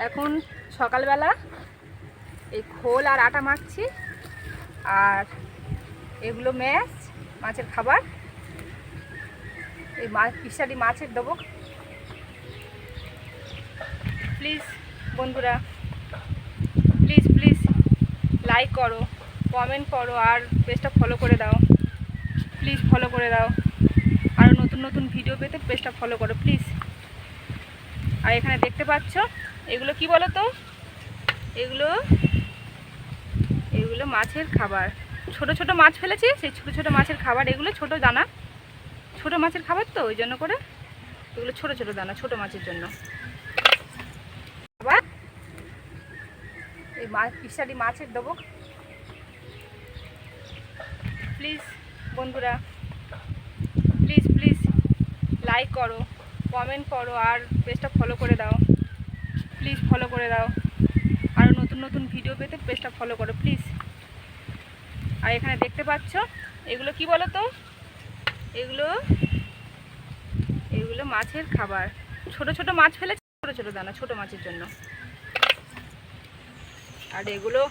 এখন সকালবেলা এই খোল আর আটা মাখছি, আর এগুলো মাছের খাবার। এই ফিশারি মাছের দেবো। প্লিজ বন্ধুরা, প্লিজ প্লিজ লাইক করো, কমেন্ট করো, আর পেজটা ফলো করে দাও। প্লিজ ফলো করে দাও, আরও নতুন নতুন ভিডিও পেতে পেজটা ফলো করো প্লিজ। আর এখানে দেখতে পাচ্ছ এগুলো কি বলো তো, এগুলো মাছের খাবার। ছোট ছোট মাছ ফেলেছি, সেই ছোট ছোট মাছের খাবার। এগুলো ছোট দানা, ছোট মাছের খাবার, তো ওই জন্য করে এগুলো ছোট ছোট দানা ছোট মাছের জন্য। আবার এই ফিশারি মাছের দেবো। প্লিজ বন্ধুরা, প্লিজ প্লিজ লাইক করো, কমেন্ট করো, আর পেজটা ফলো করে দাও। প্লিজ ফলো করে দাও, আরও নতুন নতুন ভিডিও পেতে পেজটা ফলো করো প্লিজ। আর এখানে দেখতে পাচ্ছ এগুলো কি বলো তো, এগুলো মাছের খাবার। ছোট ছোট মাছ ফেলেছি, ছোট ছোট দানা ছোট মাছের জন্য। আর এগুলো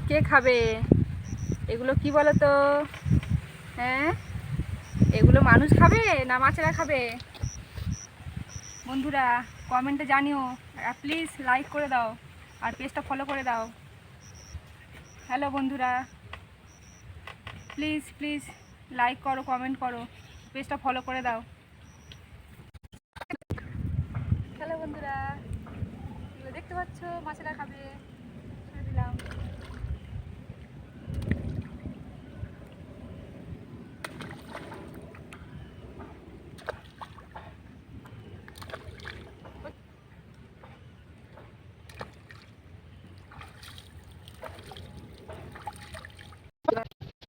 কে খাবে? এগুলো কি বলো তো? হ্যাঁ, এগুলো মানুষ খাবে না মাছেরা খাবে? বন্ধুরা কমেন্টে জানিও, আর প্লিজ লাইক করে দাও, আর পেজটা ফলো করে দাও। হ্যালো বন্ধুরা, প্লিজ প্লিজ লাইক করো, কমেন্ট করো, পেজটা ফলো করে দাও। হ্যালো বন্ধুরা, এগুলো দেখতে পাচ্ছ মাছেরা খাবে।